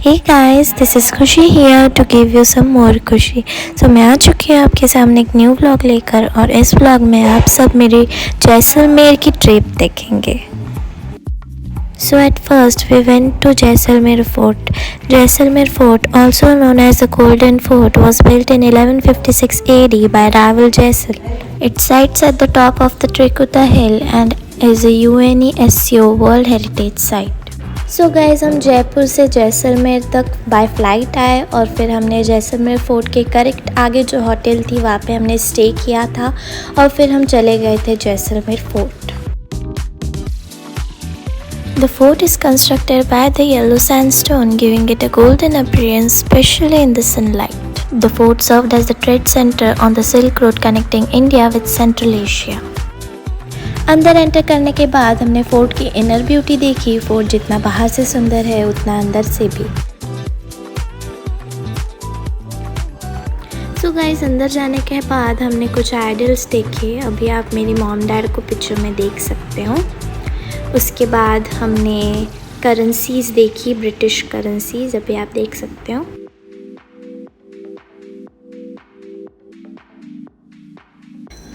Hey guys, this is खुशी here to give you some more खुशी। मैं आ चुकी हूँ आपके सामने एक न्यू व्लॉग लेकर और इस व्लॉग में आप सब मेरी जैसलमेर की ट्रिप देखेंगे। At first we went to Jaisalmer Fort. Jaisalmer Fort, also known as the Golden Fort, was built in 1156 AD by Rawal Jaisal. It sits at the top of the Trikuta Hill and is a UNESCO World Heritage Site. Guys हम जयपुर से जैसलमेर तक by flight आए और फिर हमने Jaisalmer fort के correct आगे जो होटल थी वहाँ पे हमने स्टे किया था और फिर हम चले गए थे Jaisalmer fort. The fort is constructed by the yellow sandstone, giving it a golden appearance, especially in the sunlight. The fort served as the trade center on the Silk Road connecting India with Central Asia. अंदर enter करने के बाद हमने fort की inner beauty देखी। Fort जितना बाहर से सुंदर है उतना अंदर से भी। गाइस अंदर जाने के बाद हमने कुछ आइडल्स देखे। अभी आप मेरी मॉम डैड को पिक्चर में देख सकते हो। उसके बाद हमने करेंसीज देखी, ब्रिटिश करेंसीज, अभी आप देख सकते हो।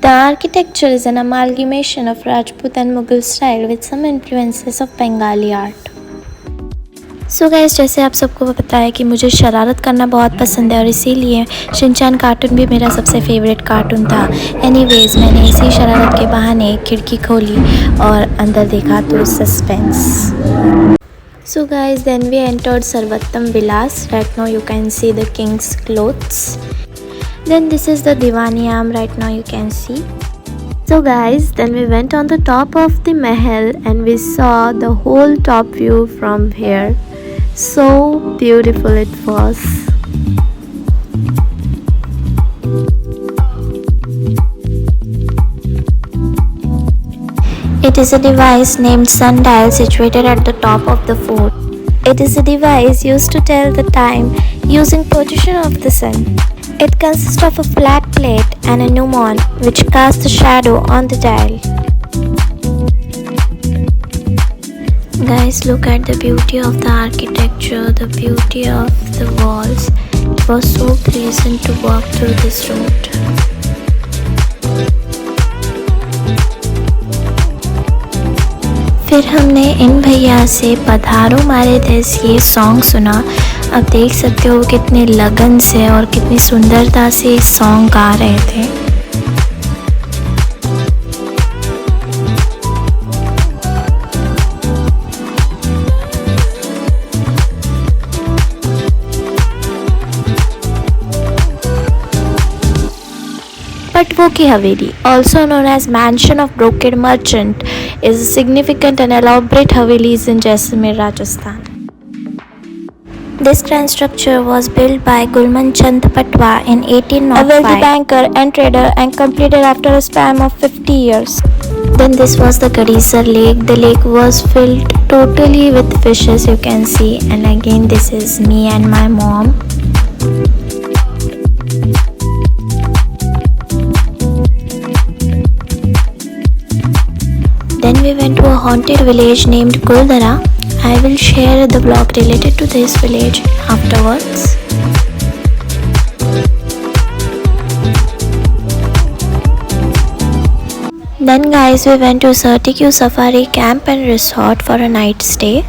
The architecture is an amalgamation of Rajput and Mughal style with some influences of Bengali art. Guys जैसे आप सबको पता है कि मुझे शरारत करना बहुत पसंद है और इसीलिए शिनचैन कार्टून भी मेरा सबसे फेवरेट कार्टून था। एनीवेज मैंने इसी शरारत के बहाने खिड़की खोली और अंदर देखा तो suspense. Guys then we entered Sarvattam Vilas. Right now you can see the king's clothes. Then this is the Diwaniyam, right now you can see. Guys, then we went on the top of the Mahal and we saw the whole top view from here. So beautiful it was. It is a device named sundial situated at the top of the fort. It is a device used to tell the time using position of the sun. It consists of a flat plate and a gnomon which casts a shadow on the dial. Guys, look at the beauty of the architecture, the beauty of the walls. It was so pleasant to walk through this route. फिर हमने इन भैया से पधारो मारे देश ये song सुना। अब देख सकते हो कितने लगन से और कितनी सुंदरता से सॉन्ग गा रहे थे। पटवों की हवेली, also known as Mansion of Brocade Merchant, is a significant and elaborate havelis in Jaisalmer, Rajasthan. This grand structure was built by Gulman Chand Patwa in 1805, a wealthy banker and trader, and completed after a span of 50 years. Then this was the Gadisar Lake. The lake was filled totally with fishes, you can see. And again, this is me and my mom. Then we went to a haunted village named Guldara. I will share the vlog related to this village afterwards. Then guys, we went to Certicu Safari Camp and Resort for a night stay.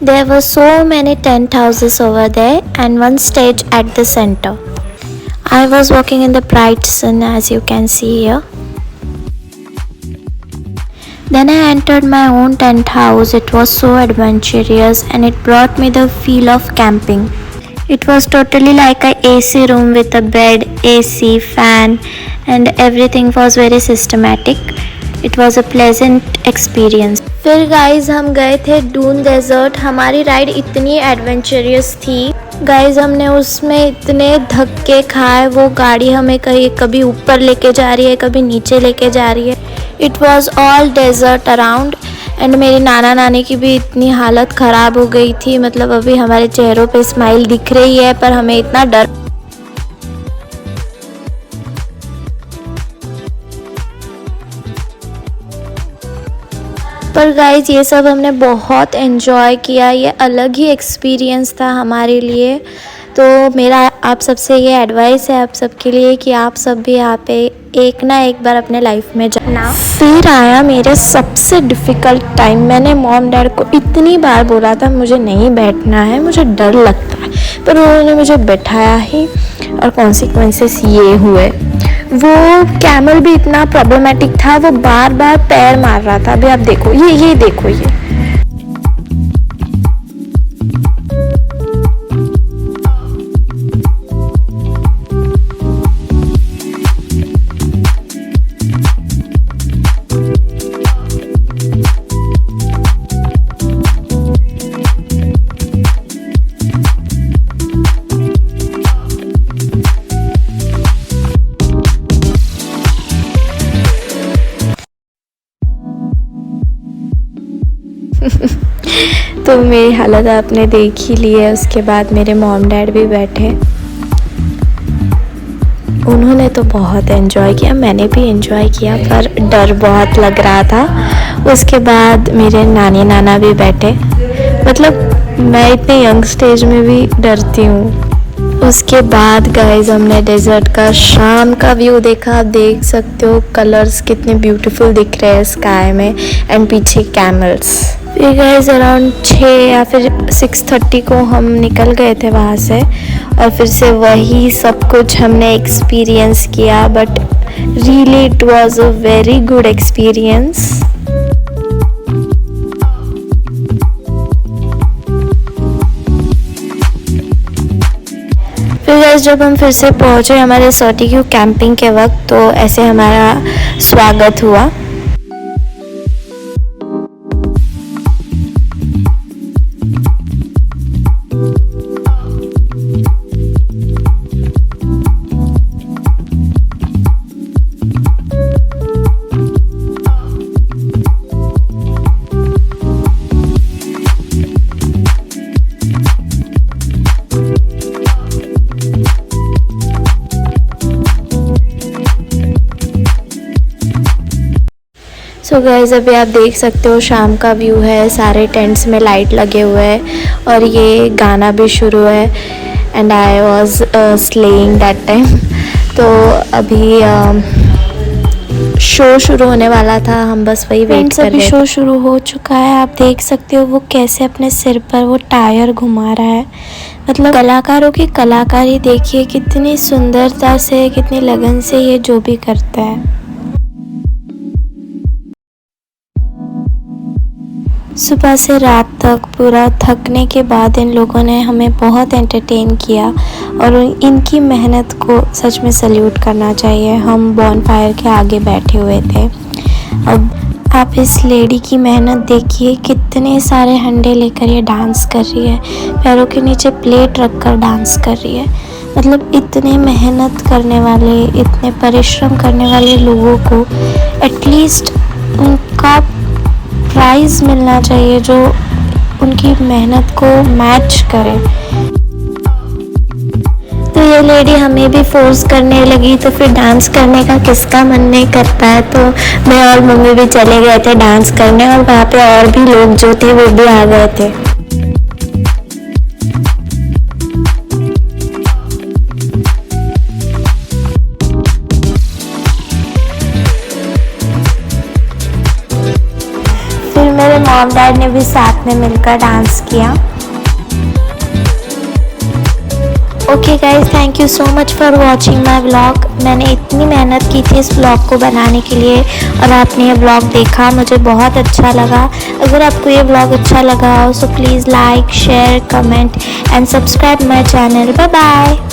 There were so many tent houses over there and one stage at the center. I was walking in the bright sun, as you can see here. Then I entered my own tent house. It was so adventurous and it brought me the feel of camping. It was totally like a AC room with a bed, AC, fan, and everything was very systematic. It was a pleasant experience. फिर guys हम गए थे Doon desert. हमारी ride इतनी adventurous थी guys, हमने उसमें इतने धक्के खाए। वो गाड़ी हमें कहीं कभी ऊपर लेके जा रही है, कभी नीचे लेके जा रही है। It was all desert around and मेरी नाना नानी की भी इतनी हालत ख़राब हो गई थी। मतलब अभी हमारे चेहरों पे स्माइल दिख रही है पर हमें इतना डर। पर गाइज ये सब हमने बहुत एंजॉय किया, ये अलग ही एक्सपीरियंस था हमारे लिए। तो मेरा आप सबसे ये एडवाइस है आप सबके लिए कि आप सब भी यहाँ पे एक ना एक बार अपने लाइफ में जाना। फिर आया मेरे सबसे डिफ़िकल्ट टाइम। मैंने मॉम डैड को इतनी बार बोला था मुझे नहीं बैठना है, मुझे डर लगता है, पर उन्होंने मुझे बैठाया ही और कॉन्सिक्वेंसेस ये हुए। वो कैमल भी इतना प्रॉब्लमेटिक था, वो बार बार पैर मार रहा था। अभी आप देखो ये देखो ये। तो मेरी हालत आपने देख ही ली है। उसके बाद मेरे मॉम डैड भी बैठे, उन्होंने तो बहुत एंजॉय किया, मैंने भी एंजॉय किया, पर डर बहुत लग रहा था। उसके बाद मेरे नानी नाना भी बैठे, मतलब मैं इतने यंग स्टेज में भी डरती हूँ। उसके बाद गाइज हमने डेजर्ट का शाम का व्यू देखा। आप देख सकते हो कलर्स कितने ब्यूटीफुल दिख रहे हैं स्काई में, एंड पीछे कैमल्स। फिर गाइज अराउंड 6 या फिर 6:30 को हम निकल गए थे वहाँ से, और फिर से वही सब कुछ हमने एक्सपीरियंस किया। But really it was a very good experience. फिर गाइस जब हम फिर से पहुँचे हमारे सर्टिक्यू कैंपिंग के वक्त, तो ऐसे हमारा स्वागत हुआ। सो गाइस अभी आप देख सकते हो शाम का व्यू है, सारे टेंट्स में लाइट लगे हुए हैं और ये गाना भी शुरू है, and I was slaying that time. तो अभी शो शुरू होने वाला था, हम बस वही वेट कर रहे थे। शो शुरू हो चुका है, आप देख सकते हो वो कैसे अपने सिर पर वो टायर घुमा रहा है। मतलब कलाकारों की कलाकारी देखिए, कितनी सुंदरता से, कितनी लगन से ये जो भी करता है। सुबह से रात तक पूरा थकने के बाद इन लोगों ने हमें बहुत एंटरटेन किया, और इनकी मेहनत को सच में सल्यूट करना चाहिए। हम बॉनफायर के आगे बैठे हुए थे। अब आप इस लेडी की मेहनत देखिए, कितने सारे हंडे लेकर ये डांस कर रही है, पैरों के नीचे प्लेट रखकर डांस कर रही है। मतलब इतने मेहनत करने वाले, इतने परिश्रम करने वाले लोगों को एटलीस्ट उनका प्राइज़ मिलना चाहिए जो उनकी मेहनत को मैच करे। तो ये लेडी हमें भी फोर्स करने लगी, तो फिर डांस करने का किसका मन नहीं करता है। तो मैं और मम्मी भी चले गए थे डांस करने, और वहाँ पे और भी लोग जो थे वो भी आ गए थे। मेरे मॉम डैड ने भी साथ में मिलकर डांस किया। Okay guys, thank you so much for watching my vlog. मैंने इतनी मेहनत की थी इस व्लॉग को बनाने के लिए, और आपने ये व्लॉग देखा, मुझे बहुत अच्छा लगा। अगर आपको ये व्लॉग अच्छा लगा हो so please like, share, comment and subscribe my channel. Bye bye.